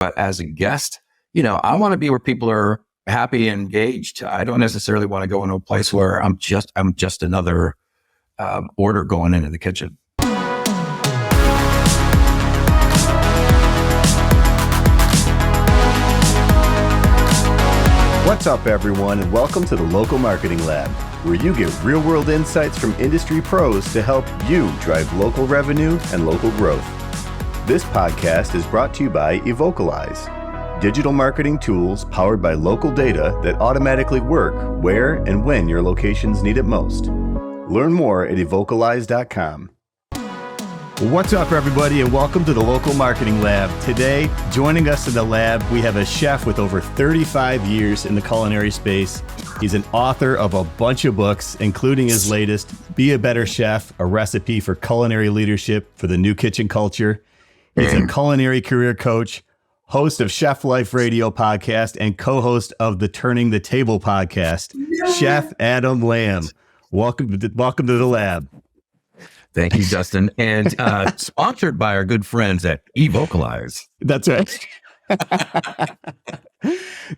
But as a guest, I want to be where people are happy and engaged. I don't necessarily want to go into a place where I'm just another order going into the kitchen. What's up, everyone, and welcome to the Local Marketing Lab, where you get real-world insights from industry pros to help you drive local revenue and local growth. This podcast is brought to you by Evocalize, digital marketing tools powered by local data that automatically work where and when your locations need it most. Learn more at evocalize.com. What's up, everybody, and welcome to the Local Marketing Lab. Today, joining us in the lab, we have a chef with over 35 years in the culinary space. He's an author of a bunch of books, including his latest, Be a Better Chef, a recipe for culinary leadership for the new kitchen culture. He's a culinary career coach, host of Chef Life Radio podcast, and co-host of the Turning the Table podcast. Chef Adam Lamb, welcome to the lab. Thank you, Justin. And sponsored by our good friends at Evocalize. That's right.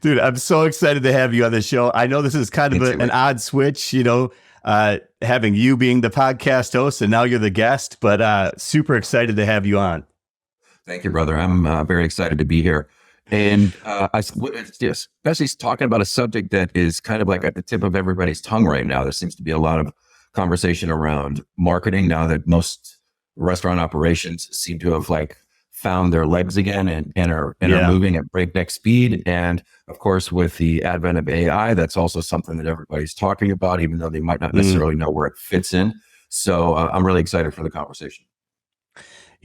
Dude, I'm so excited to have you on the show. I know this is kind of an odd switch, having you being the podcast host and now you're the guest, but super excited to have you on. Thank you, brother. I'm very excited to be here. And especially talking about a subject that is kind of like at the tip of everybody's tongue right now. There seems to be a lot of conversation around marketing now that most restaurant operations seem to have found their legs again and are moving at breakneck speed. And of course, with the advent of AI, that's also something that everybody's talking about, even though they might not necessarily know where it fits in. So I'm really excited for the conversation.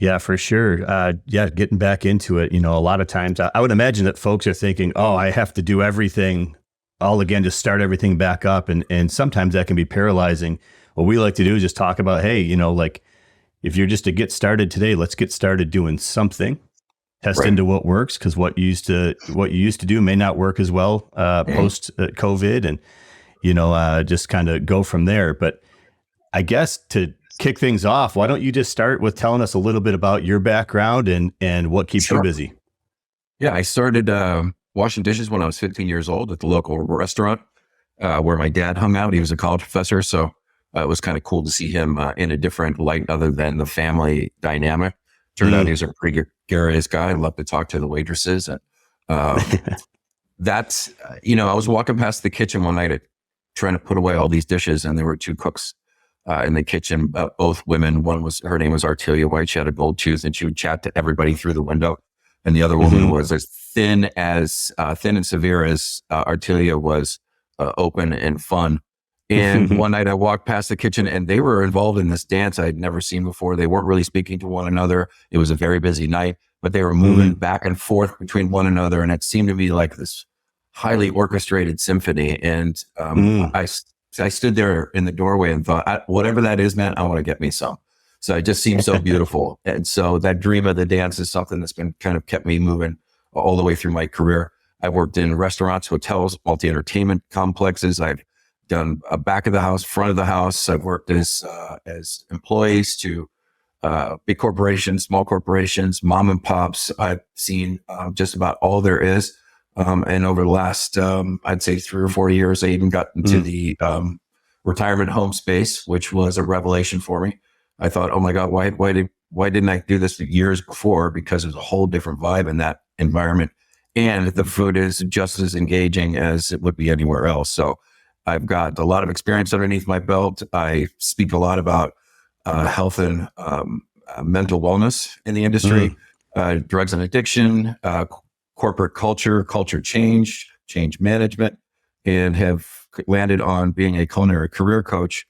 Yeah, for sure. Getting back into it, a lot of times I would imagine that folks are thinking, oh, I have to do everything all again, just start everything back up. And sometimes that can be paralyzing. What we like to do is just talk about, hey, if you're just to get started today, let's get started doing something, test into what works, because what you used to do may not work as well post COVID, and just kind of go from there. But I guess to kick things off, why don't you just start with telling us a little bit about your background and what keeps you busy? Yeah, I started washing dishes when I was 15 years old at the local restaurant where my dad hung out. He was a college professor, so it was kind of cool to see him in a different light other than the family dynamic. Turned out he was a pretty gregarious guy. Loved to talk to the waitresses. And that's, I was walking past the kitchen one night trying to put away all these dishes, and there were two cooks in the kitchen, both women. Her name was Artelia White. She had a gold tooth, and she would chat to everybody through the window. And the other woman was as thin and severe as Artelia was open and fun. And one night I walked past the kitchen and they were involved in this dance I'd never seen before. They weren't really speaking to one another. It was a very busy night, but they were moving back and forth between one another. And it seemed to be like this highly orchestrated symphony. And I stood there in the doorway and thought, whatever that is, man, I want to get me some. So it just seemed so beautiful. And so that dream of the dance is something that's been kind of kept me moving all the way through my career. I worked in restaurants, hotels, multi-entertainment complexes. I've done a back of the house, front of the house. I've worked as employees to big corporations, small corporations, mom and pops. I've seen just about all there is. And over the last, I'd say 3 or 4 years, I even got into the retirement home space, which was a revelation for me. I thought, oh my God, why didn't I do this years before? Because there's a whole different vibe in that environment. And the food is just as engaging as it would be anywhere else. So I've got a lot of experience underneath my belt. I speak a lot about health and mental wellness in the industry, drugs and addiction, corporate culture change management, and have landed on being a culinary career coach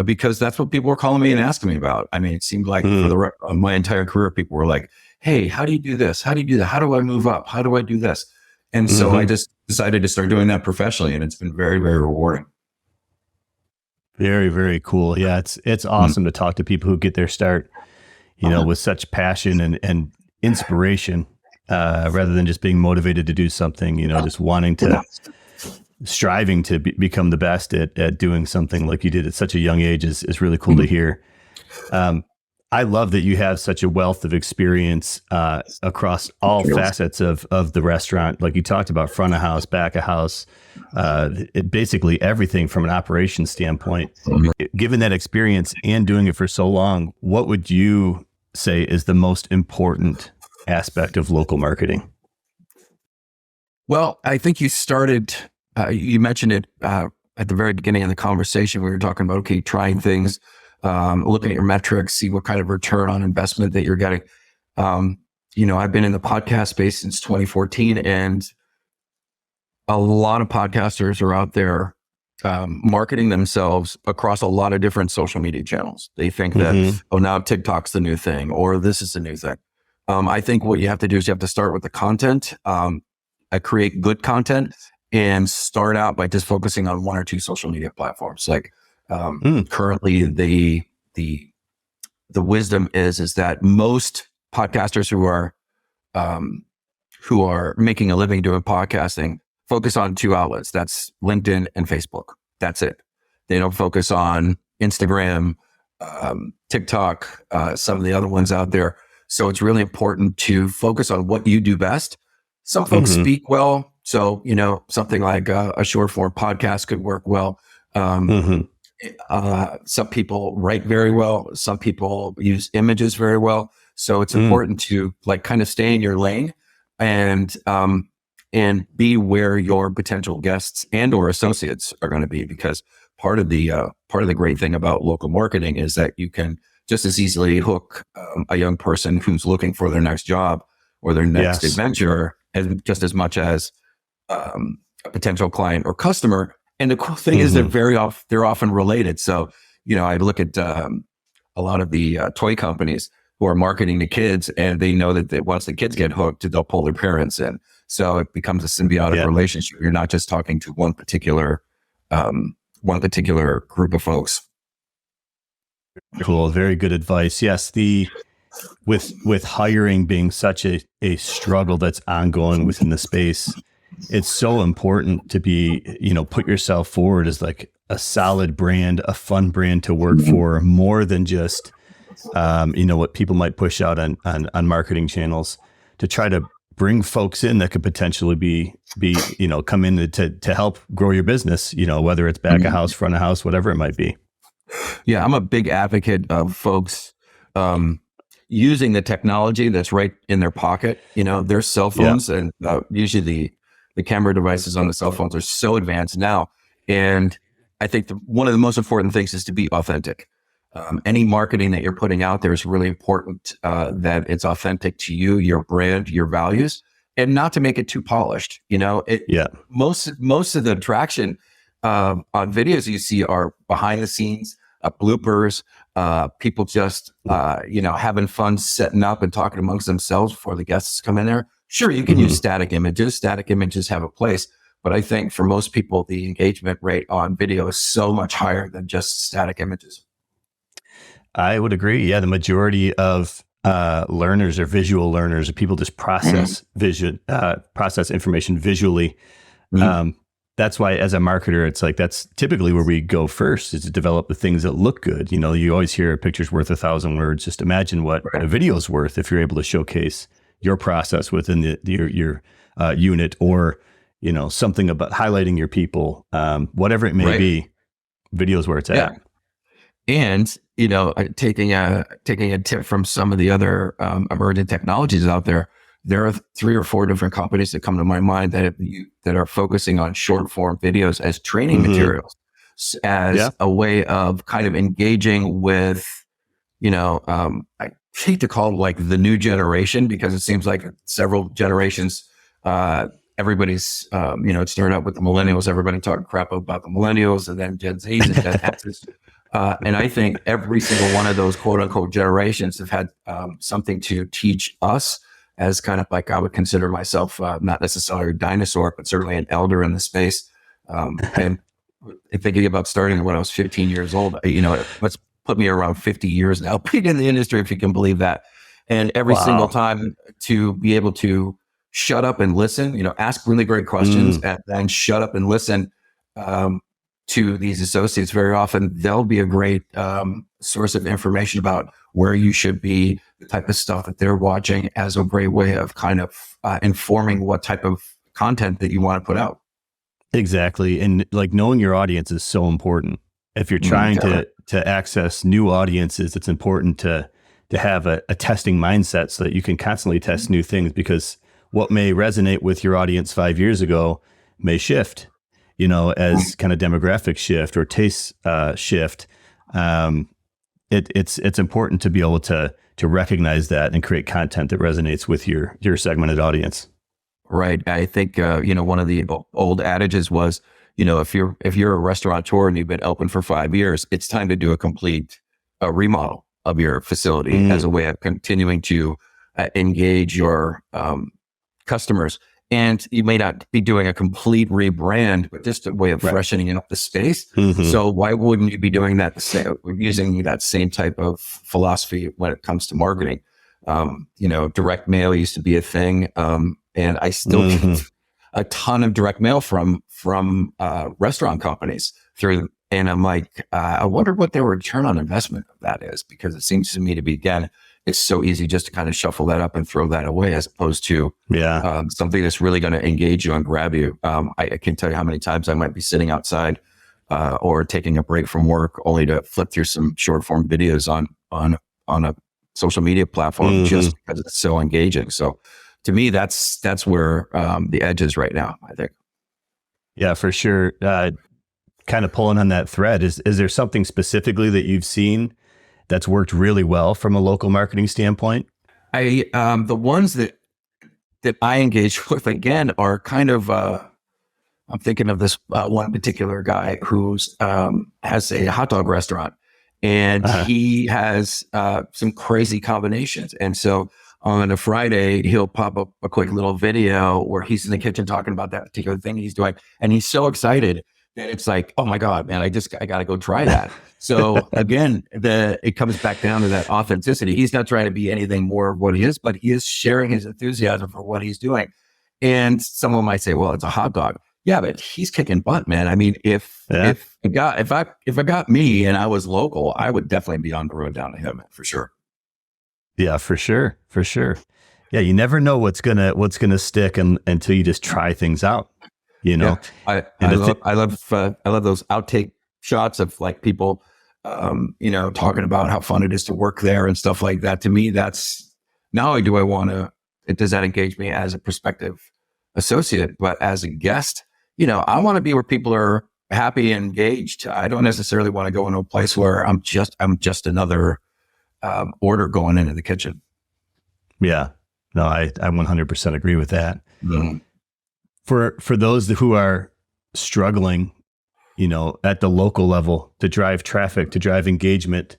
because that's what people were calling me and asking me about. I mean, it seemed like for my entire career, people were like, hey, how do you do this? How do you do that? How do I move up? How do I do this? And so I just decided to start doing that professionally, and it's been very, very rewarding. Very, very cool. Yeah, it's awesome to talk to people who get their start, with such passion and inspiration, rather than just being motivated to do something, just wanting to, striving to become the best at doing something like you did at such a young age is really cool to hear. I love that you have such a wealth of experience across all facets of the restaurant. Like you talked about front of house, back of house, basically everything from an operations standpoint. Given that experience and doing it for so long, what would you say is the most important aspect of local marketing? Well, I think you mentioned it at the very beginning of the conversation. We were talking about, okay, trying things, looking at your metrics, see what kind of return on investment that you're getting. I've been in the podcast space since 2014, and a lot of podcasters are out there marketing themselves across a lot of different social media channels. They think that, now TikTok's the new thing, or this is the new thing. I think what you have to do is you have to start with the content, create good content, and start out by just focusing on one or two social media platforms. Like currently, the wisdom is that most podcasters who are making a living doing podcasting focus on two outlets. That's LinkedIn and Facebook. That's it. They don't focus on Instagram, TikTok, some of the other ones out there. So it's really important to focus on what you do best. Some folks speak well. So, something like a short form podcast could work well. Some people write very well. Some people use images very well. So it's important to kind of stay in your lane and be where your potential guests and or associates are going to be, because part of the great thing about local marketing is that you can just as easily hook a young person who's looking for their next job or their next adventure, and just as much as a potential client or customer. And the cool thing is they're often related. So, I look at a lot of the toy companies who are marketing to kids, and they know that once the kids get hooked, they'll pull their parents in. So it becomes a symbiotic relationship. You're not just talking to one particular group of folks. Cool. Very good advice. Yes. With hiring being such a struggle that's ongoing within the space, it's so important to be, put yourself forward as like a solid brand, a fun brand to work for, more than just, what people might push out on marketing channels, to try to bring folks in that could potentially be come in to help grow your business, whether it's back of house, front of house, whatever it might be. Yeah, I'm a big advocate of folks using the technology that's right in their pocket. Their cell phones, and usually the camera devices on the cell phones are so advanced now. And I think one of the most important things is to be authentic. Any marketing that you're putting out there is really important that it's authentic to you, your brand, your values, and not to make it too polished. Most of the attraction on videos you see are behind the scenes, bloopers, people just having fun setting up and talking amongst themselves before the guests come in there. Sure, you can use static images. Static images have a place, but I think for most people, the engagement rate on video is so much higher than just static images. I would agree. Yeah, the majority of learners are visual learners. People just process process information visually. That's why, as a marketer, it's like that's typically where we go first, is to develop the things that look good. You always hear a picture's worth 1,000 words. Just imagine what a video's worth if you're able to showcase your process within your unit, or something about highlighting your people, whatever it may be. Video's where it's at. And taking a tip from some of the other emerging technologies out there, there are 3 or 4 different companies that come to my mind that are focusing on short form videos as training materials, as a way of kind of engaging with, I hate to call it like the new generation, because it seems like several generations, everybody's, it started out with the millennials, everybody talking crap about the millennials, and then Gen Zs and Gen Xs. And I think every single one of those quote unquote generations have had something to teach us, as kind of like I would consider myself, not necessarily a dinosaur, but certainly an elder in the space. And thinking about starting when I was 15 years old, let's put me around 50 years now, being in the industry, if you can believe that. And every single time to be able to shut up and listen, ask really great questions and then shut up and listen. to these associates, very often they'll be a great source of information about where you should be, the type of stuff that they're watching, as a great way of kind of informing what type of content that you want to put out. Exactly. And like knowing your audience is so important. If you're trying to access new audiences, it's important to have a testing mindset so that you can constantly test new things, because what may resonate with your audience 5 years ago may shift, as kind of demographic shift or taste shift. It's important to be able to recognize that and create content that resonates with your segmented audience. Right. I think, one of the old adages was, if you're a restaurateur and you've been open for 5 years, it's time to do a complete remodel of your facility as a way of continuing to engage your customers. And you may not be doing a complete rebrand, but just a way of freshening up the space. So why wouldn't you be doing that using that same type of philosophy when it comes to marketing? Direct mail used to be a thing. And I still get a ton of direct mail from restaurant companies through. And I'm like, I wonder what their return on investment of that is, because it seems to me to be, again, it's so easy just to kind of shuffle that up and throw that away, as opposed to something that's really going to engage you and grab you. I can tell you how many times I might be sitting outside or taking a break from work only to flip through some short form videos on a social media platform just because it's so engaging. So to me, that's where the edge is right now, I think. Yeah, for sure. Kind of pulling on that thread, is there something specifically that you've seen that's worked really well from a local marketing standpoint? The ones that I engage with, again, are kind of, I'm thinking of this one particular guy who's has a hot dog restaurant, and he has some crazy combinations. And so on a Friday, he'll pop up a quick little video where he's in the kitchen talking about that particular thing he's doing. And he's so excited that it's like, oh my God, man, I got to go try that. So again, it comes back down to that authenticity. He's not trying to be anything more of what he is, but he is sharing his enthusiasm for what he's doing. And someone might say, well, it's a hot dog. Yeah, but he's kicking butt, man. I mean, if it got me and I was local, I would definitely be on the road down to him for sure. Yeah, for sure. Yeah, you never know what's gonna stick until you just try things out. Yeah, I love those outtake shots of like people, talking about how fun it is to work there and stuff like that. To me, that's not only does that engage me as a prospective associate, but as a guest, I want to be where people are happy and engaged. I don't necessarily want to go into a place where I'm just another order going into the kitchen. Yeah, no, I 100% agree with that. Mm-hmm. For those who are struggling, at the local level to drive traffic, to drive engagement,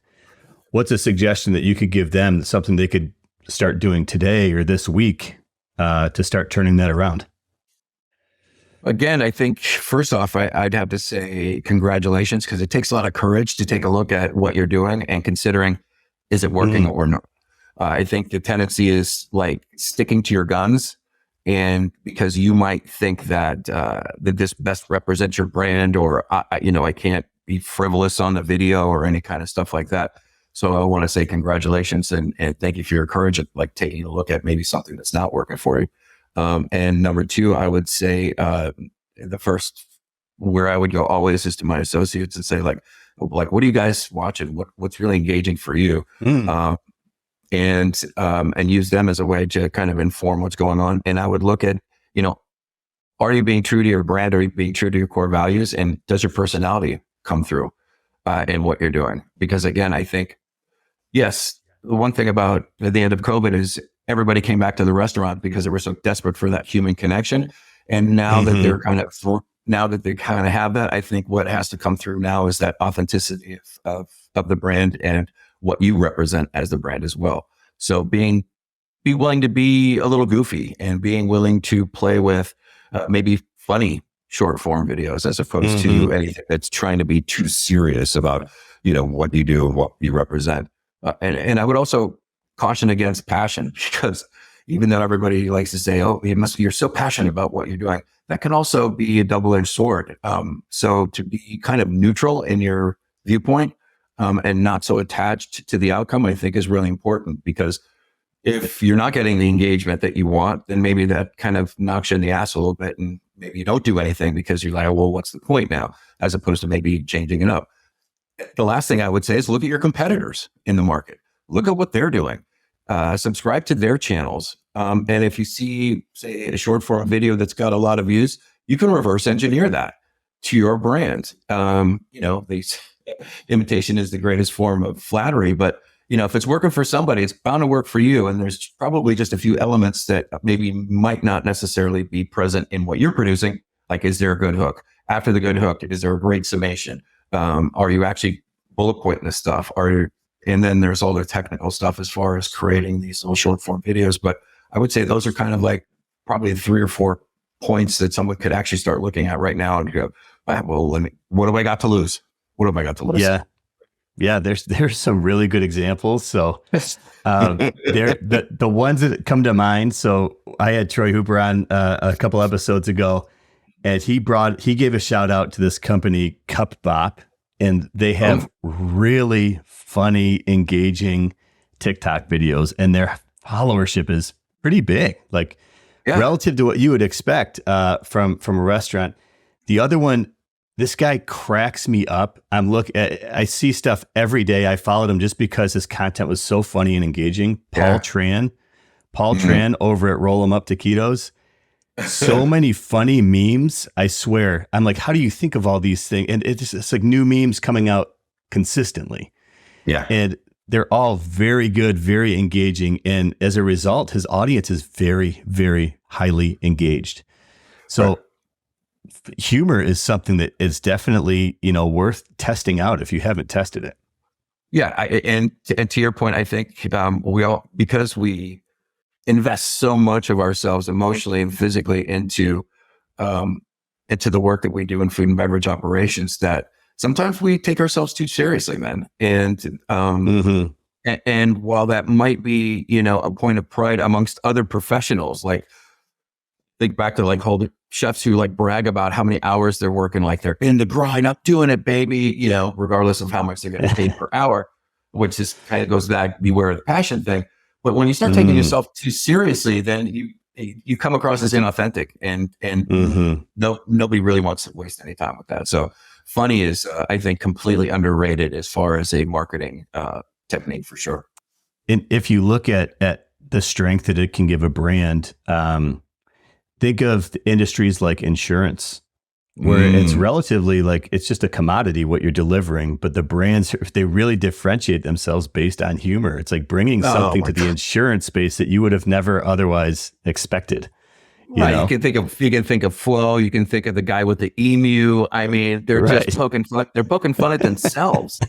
what's a suggestion that you could give them, something they could start doing today or this week to start turning that around? Again, I think first off, I'd have to say congratulations, because it takes a lot of courage to take a look at what you're doing and considering, is it working or not? I think the tendency is like sticking to your guns, and because you might think that that this best represents your brand, or I can't be frivolous on the video or any kind of stuff like that. So I want to say congratulations and thank you for your courage at like taking a look at maybe something that's not working for you. And number two, I would say the first where I would go always is to my associates and say like, what are you guys watching? What's really engaging for you? And use them as a way to kind of inform what's going on. And I would look at, are you being true to your brand? Are you being true to your core values? And does your personality come through in what you're doing? Because again, I think, yes, the one thing about the end of COVID is everybody came back to the restaurant because they were so desperate for that human connection. And now that they're now that they kind of have that, I think what has to come through now is that authenticity of the brand and what you represent as the brand as well. So be willing to be a little goofy and being willing to play with maybe funny short form videos as opposed to anything that's trying to be too serious about, what you do and what you represent. And I would also caution against passion, because even though everybody likes to say, oh, you're so passionate about what you're doing. That can also be a double-edged sword. So to be kind of neutral in your viewpoint, and not so attached to the outcome, I think is really important, because if you're not getting the engagement that you want, then maybe that kind of knocks you in the ass a little bit, and maybe you don't do anything because you're like, oh, well, what's the point now? As opposed to maybe changing it up. The last thing I would say is look at your competitors in the market. Look at what they're doing. Subscribe to their channels. And if you see, say, a short form video that's got a lot of views, you can reverse engineer that to your brand. Imitation is the greatest form of flattery, but if it's working for somebody, it's bound to work for you. And there's probably just a few elements that maybe might not necessarily be present in what you're producing. Like, is there a good hook? After the good hook, is there a great summation? Are you actually bullet pointing this stuff? And then there's all the technical stuff as far as creating these little short form videos. But I would say those are kind of like probably 3 or 4 points that someone could actually start looking at right now and go, well, what do I got to lose? What have I got to lose? Yeah, there's some really good examples. So the ones that come to mind. So I had Troy Hooper on a couple episodes ago, and he gave a shout out to this company, Cup Bop, and they have really funny, engaging TikTok videos, and their followership is pretty big, like relative to what you would expect from a restaurant. The other one, this guy cracks me up. I see stuff every day. I followed him just because his content was so funny and engaging. Paul Tran over at Roll 'em Up Taquitos. So many funny memes. I swear. I'm like, how do you think of all these things? And it's like new memes coming out consistently. Yeah. And they're all very good, very engaging. And as a result, his audience is very, very highly engaged. So humor is something that is definitely, worth testing out if you haven't tested it. Yeah. And to your point, I think because we invest so much of ourselves emotionally and physically into the work that we do in food and beverage operations, that sometimes we take ourselves too seriously, man. And and while that might be, a point of pride amongst other professionals, like think back to all the chefs who brag about how many hours they're working, like they're in the grind, up doing it, baby, regardless of how much they're getting paid per hour, which is kind of goes back, beware of the passion thing. But when you start taking yourself too seriously, then you come across as inauthentic, and nobody really wants to waste any time with that. So funny is, I think, completely underrated as far as a marketing technique, for sure. And if you look at the strength that it can give a brand, think of the industries like insurance, where it's relatively it's just a commodity what you're delivering, but the brands, they really differentiate themselves based on humor. It's like bringing something to the insurance space that you would have never otherwise expected. You can think of Flo. You can think of the guy with the emu. I mean, they're just poking fun. They're poking fun at themselves,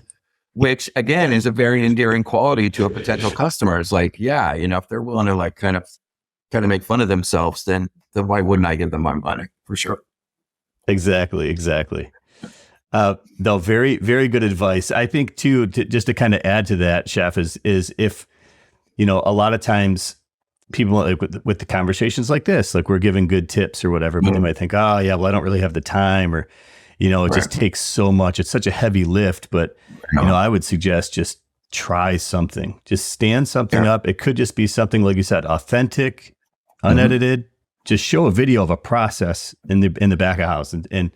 which again is a very endearing quality to a potential customer. It's like, if they're willing to kind of make fun of themselves, then why wouldn't I give them my money, for sure? Exactly. No, very, very good advice. I think too, just to kind of add to that, Chef, is if, a lot of times people with the conversations like this, we're giving good tips or whatever, but they might think, oh yeah, well, I don't really have the time, or, it just takes so much. It's such a heavy lift, but I would suggest just try something, just stand something up. It could just be something, like you said, authentic, unedited. Just show a video of a process in the back of house and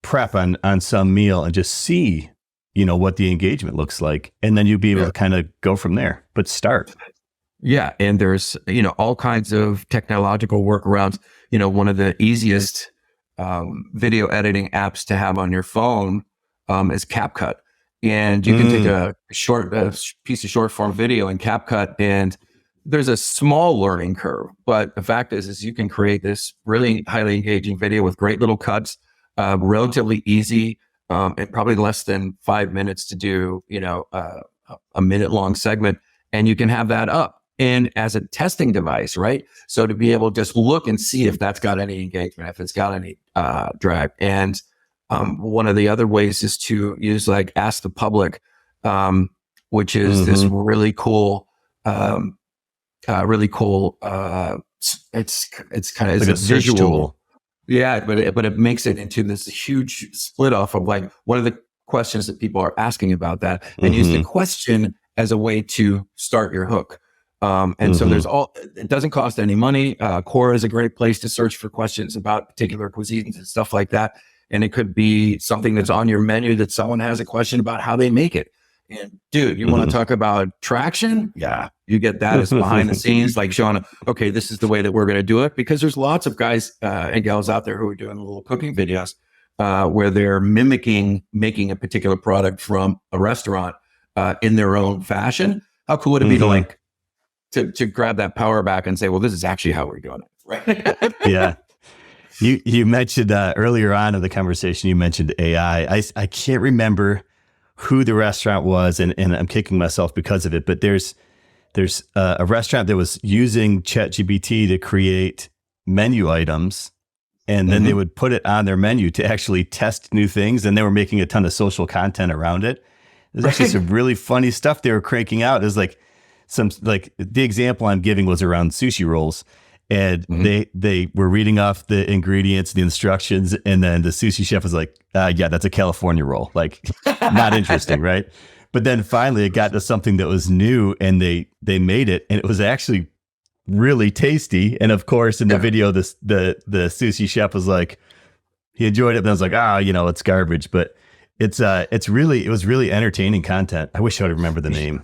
prep on some meal, and just see, what the engagement looks like. And then you'll be able to kind of go from there, but start. Yeah. And there's, all kinds of technological workarounds. One of the easiest video editing apps to have on your phone is CapCut. And you can take a piece of short form video in CapCut, and there's a small learning curve, but the fact is you can create this really highly engaging video with great little cuts, relatively easy, and probably less than 5 minutes to do, a minute long segment, and you can have that up. And as a testing device, right? So to be able to just look and see if that's got any engagement, if it's got any drag. And one of the other ways is to use Ask the Public, which is this really cool really cool. It's kind of Like it's a a search visual. tool. Yeah, but it makes it into this huge split off of like what are the questions that people are asking about that, and use the Mm-hmm. question as a way to start your hook. And so Mm-hmm. it doesn't cost any money. Quora is a great place to search for questions about particular cuisines and stuff like that. And it could be something that's on your menu that someone has a question about how they make it. And dude, you want to talk about traction? Yeah, you get that as behind the scenes, like showing, okay, this is the way that we're going to do it. Because there's lots of guys and gals out there who are doing little cooking videos where they're mimicking making a particular product from a restaurant in their own fashion. How cool would it be to Mm-hmm. like to grab that power back and say, well, this is actually how we're doing it, right? Yeah. You mentioned earlier on in the conversation, you mentioned AI. I can't remember who the restaurant was, and I'm kicking myself because of it. But there's a restaurant that was using ChatGPT to create menu items, and then they would put it on their menu to actually test new things, and they were making a ton of social content around it. There's actually some really funny stuff they were cranking out. Is like the example I'm giving was around sushi rolls. And they were reading off the ingredients, the instructions, and then the sushi chef was like, yeah, that's a California roll. Like, not interesting, right? But then finally it got to something that was new, and they made it, and it was actually really tasty. And of course, in the video, the sushi chef was like, he enjoyed it, but I was like, it's garbage. But it was really entertaining content. I wish I would remember the name.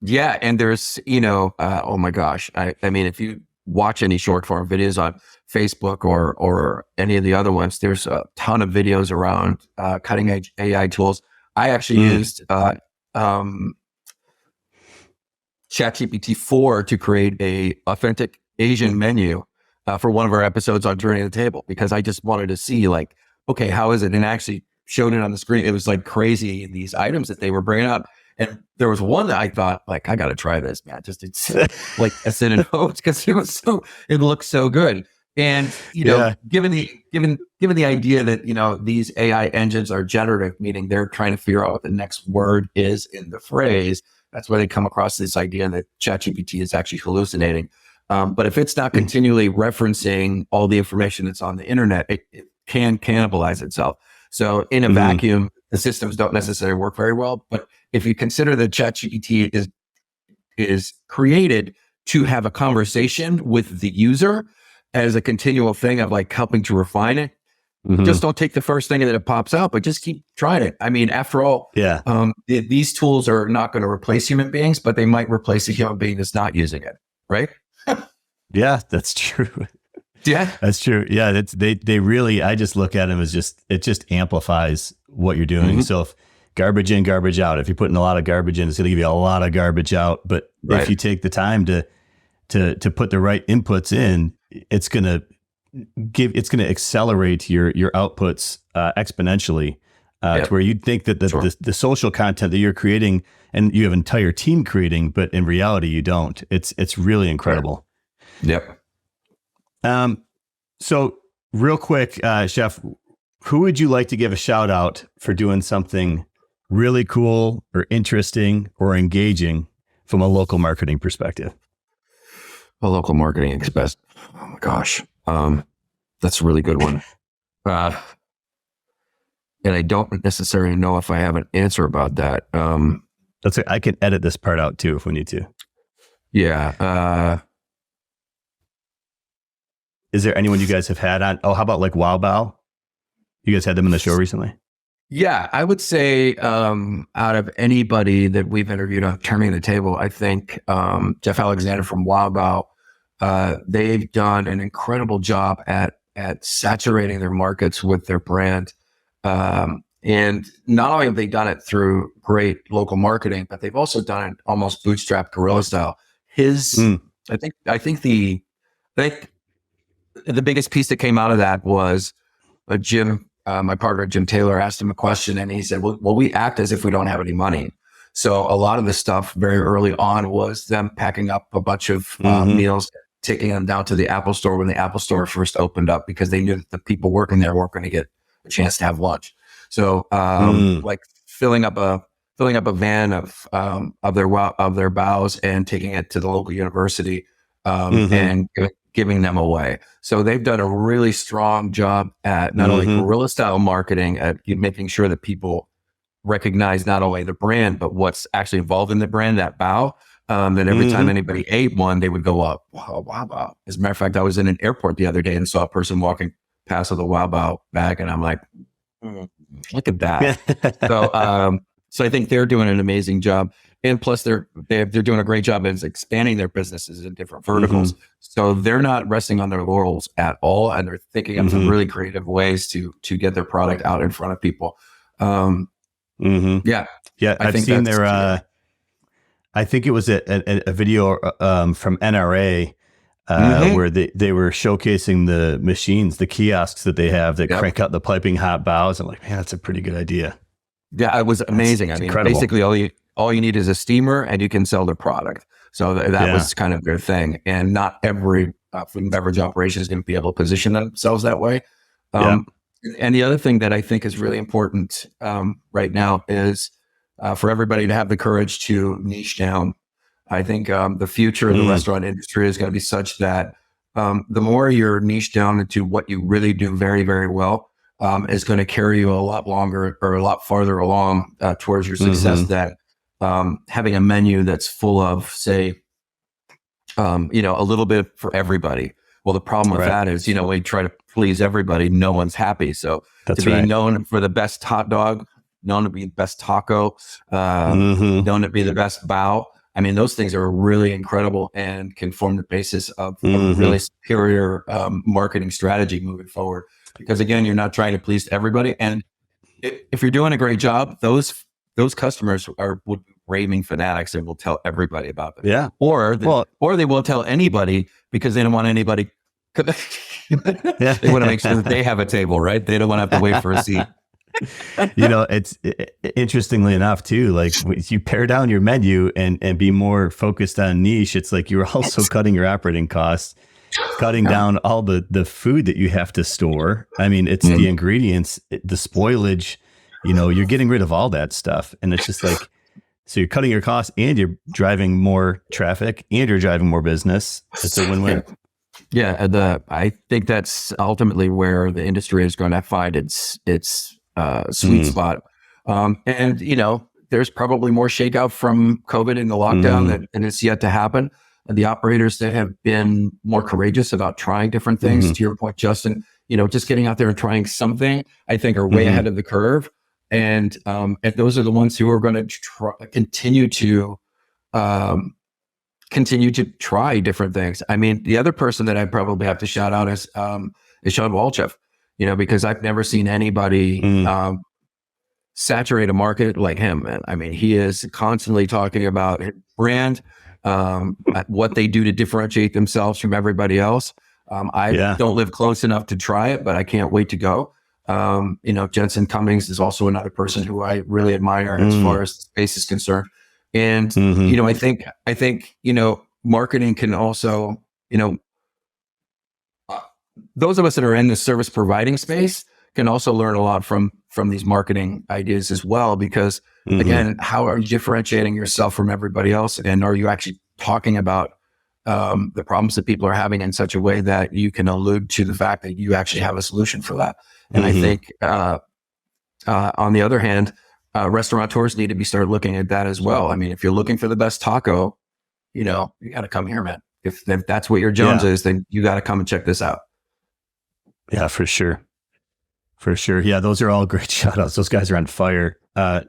Yeah, and there's oh my gosh, I mean, if you watch any short form videos on Facebook or any of the other ones, there's a ton of videos around cutting edge AI tools. I actually used ChatGPT 4 to create a authentic Asian menu for one of our episodes on Journey to the Table, because I just wanted to see like, okay, how is it? And actually showed it on the screen. It was like crazy, these items that they were bringing up. And there was one that I thought, like, I got to try this, man. Just it's like I said in hopes, because it looked so good. And given the idea that these AI engines are generative, meaning they're trying to figure out what the next word is in the phrase. That's why they come across this idea that ChatGPT is actually hallucinating. But if it's not continually referencing all the information that's on the internet, it can cannibalize itself. So in a vacuum, the systems don't necessarily work very well. But if you consider that ChatGPT is created to have a conversation with the user as a continual thing of like helping to refine it, just don't take the first thing that it pops out, but just keep trying it. I mean, after all, these tools are not going to replace human beings, but they might replace a human being that's not using it, right? Yeah, that's true. Yeah, that's true. Yeah, they really. I just look at them as it just amplifies what you're doing. So if garbage in, garbage out. If you're putting a lot of garbage in, it's going to give you a lot of garbage out. But if you take the time to put the right inputs in, it's going to accelerate your outputs exponentially to where you'd think that the social content that you're creating and you have an entire team creating, but in reality you don't. It's really incredible. Yep. So real quick, Chef, who would you like to give a shout out for doing something really cool or interesting or engaging from a local marketing perspective? A local marketing express. Oh my gosh. That's a really good one. And I don't necessarily know if I have an answer about that. I can edit this part out too if we need to. Yeah. Is there anyone you guys have had on? Oh, how about like Wow Bao? You guys had them in the show recently? Yeah, I would say out of anybody that we've interviewed on Turning the Table, I think Jeff Alexander from Wow Bao, they've done an incredible job at saturating their markets with their brand. And not only have they done it through great local marketing, but they've also done it almost bootstrap guerrilla style. I think the biggest piece that came out of that was Jim, my partner, Jim Taylor, asked him a question and he said, well, we act as if we don't have any money. So a lot of the stuff very early on was them packing up a bunch of meals, taking them down to the Apple store when the Apple store first opened up, because they knew that the people working there weren't going to get a chance to have lunch. So like filling up a van of their bows and taking it to the local university and giving them away. So they've done a really strong job at not only guerrilla style marketing, at making sure that people recognize not only the brand, but what's actually involved in the brand, that bao. That every time anybody ate one, they would go up, wow, wow, wow. As a matter of fact, I was in an airport the other day and saw a person walking past with a wow bao bag. And I'm like, look at that. So I think they're doing an amazing job. And plus they're doing a great job of expanding their businesses in different verticals. So they're not resting on their laurels at all. And they're thinking of some really creative ways to get their product out in front of people. Yeah. I've seen their, I think it was a video from NRA where they were showcasing the machines, the kiosks that they have that crank out the piping hot bows. I'm like, man, that's a pretty good idea. Yeah, it was amazing. I mean, incredible. Basically all you need is a steamer and you can sell the product. So that was kind of their thing. And not every food and beverage operation is going to be able to position themselves that way. And the other thing that I think is really important right now is for everybody to have the courage to niche down. I think the future of the restaurant industry is going to be such that the more you're niche down into what you really do very, very well, is going to carry you a lot longer or a lot farther along towards your success than having a menu that's full of, say, a little bit for everybody. Well, the problem with that is, when you try to please everybody, no one's happy. So to be known for the best hot dog, known to be the best taco, known to be the best bao. I mean, those things are really incredible and can form the basis of a really superior marketing strategy moving forward. Because again, you're not trying to please everybody. And if you're doing a great job, those customers would be raving fanatics and will tell everybody about them. Yeah. Or they will tell anybody because they don't want anybody. They want to make sure that they have a table, right? They don't want to have to wait for a seat. It's interestingly enough too, like you pare down your menu and be more focused on niche. It's like you're also cutting your operating costs, cutting down all the food that you have to store. I mean, it's the ingredients, the spoilage, you're getting rid of all that stuff. And it's just like, so you're cutting your costs and you're driving more traffic and you're driving more business. It's a win-win. Yeah. I think that's ultimately where the industry is going to find its sweet spot. And there's probably more shakeout from COVID and the lockdown and it's yet to happen. And the operators that have been more courageous about trying different things, to your point, Justin, just getting out there and trying something, I think are way ahead of the curve. And those are the ones who are going to continue to try different things. I mean, the other person that I probably have to shout out is Sean Walchef, because I've never seen anybody saturate a market like him, man. I mean, he is constantly talking about his brand, what they do to differentiate themselves from everybody else. I don't live close enough to try it, but I can't wait to go. Jensen Cummings is also another person who I really admire as far as the space is concerned. And, I think, marketing can also, those of us that are in the service providing space can also learn a lot from these marketing ideas as well, because again, how are you differentiating yourself from everybody else? And are you actually talking about the problems that people are having in such a way that you can allude to the fact that you actually have a solution for that? And I think, on the other hand, restaurateurs need to start looking at that as well. I mean, if you're looking for the best taco, you got to come here, man. If that's what your Jones is, then you got to come and check this out. Yeah, for sure. For sure. Yeah, those are all great shout outs. Those guys are on fire. Like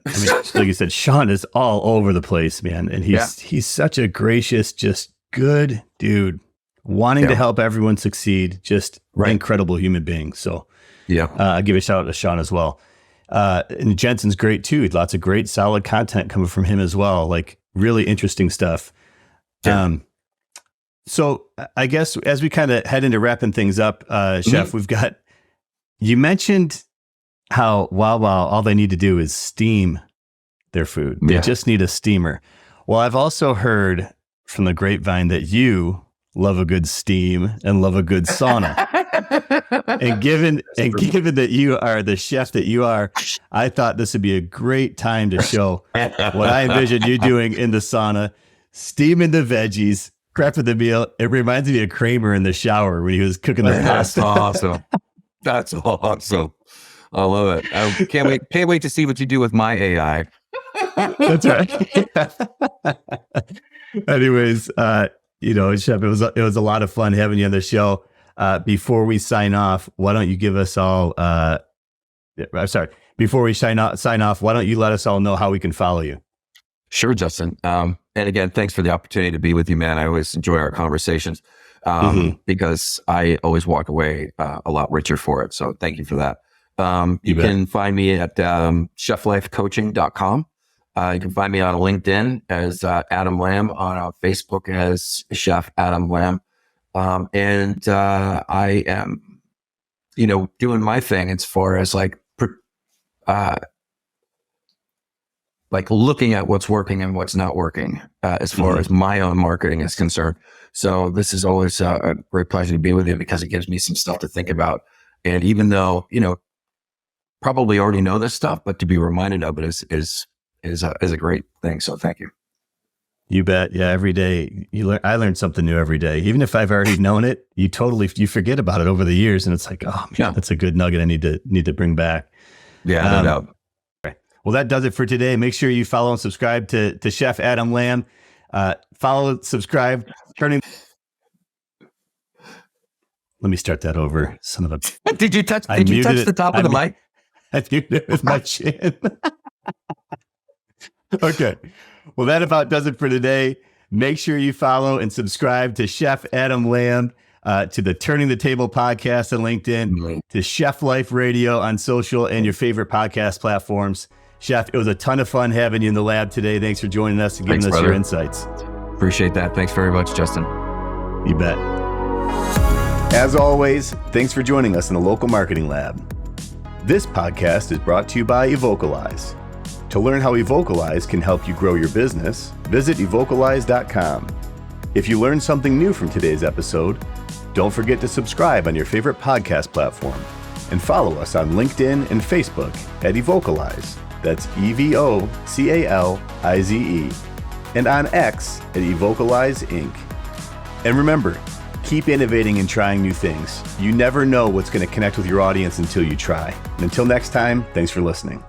you said, Sean is all over the place, man. And he's such a gracious, just good dude, wanting to help everyone succeed. Just incredible human being. So I give a shout out to Sean as well. And Jensen's great too. Lots of great, solid content coming from him as well. Like really interesting stuff. Yeah. So I guess as we kind of head into wrapping things up, Chef, you mentioned how Wow all they need to do is steam their food. They just need a steamer. Well, I've also heard from the grapevine that you love a good steam and love a good sauna. and given that you are the chef that you are, I thought this would be a great time to show what I envisioned you doing in the sauna, steaming the veggies, prepping the meal. It reminds me of Kramer in the shower when he was cooking the pasta. Awesome. That's awesome. I love it. I can't wait to see what you do with my AI. That's right. Anyways, Chef, it was a lot of fun having you on the show. Before we sign off, why don't you give us all? Before we sign off, why don't you let us all know how we can follow you? Sure, Justin. And again, thanks for the opportunity to be with you, man. I always enjoy our conversations because I always walk away a lot richer for it. So thank you for that. You can find me at cheflifecoaching.com. You can find me on LinkedIn as Adam Lamb, on Facebook as Chef Adam Lamb. And I am, doing my thing as far as like looking at what's working and what's not working as far as my own marketing is concerned. So this is always a great pleasure to be with you because it gives me some stuff to think about. And even though, probably already know this stuff, but to be reminded of it is a great thing. So thank you. You bet. Yeah. Every day I learn something new every day. Even if I've already known it, you forget about it over the years. And it's like, oh man, that's a good nugget I need to bring back. Yeah, no doubt. Well, that does it for today. Make sure you follow and subscribe to Chef Adam Lamb. Follow, subscribe, Let me start that over. Son of a. Did you touch the top of the mic? I muted it with my chin. Okay. Well, that about does it for today. Make sure you follow and subscribe to Chef Adam Lamb, to the Turning the Table podcast on LinkedIn, to Chef Life Radio on social and your favorite podcast platforms. Chef, it was a ton of fun having you in the lab today. Thanks for joining us and giving us your insights. Appreciate that. Thanks very much, Justin. You bet. As always, thanks for joining us in the Local Marketing Lab. This podcast is brought to you by Evocalize. To learn how Evocalize can help you grow your business, visit evocalize.com. If you learned something new from today's episode, don't forget to subscribe on your favorite podcast platform and follow us on LinkedIn and Facebook at Evocalize. That's EVOCALIZE. And on X at Evocalize Inc. And remember, keep innovating and trying new things. You never know what's going to connect with your audience until you try. And until next time, thanks for listening.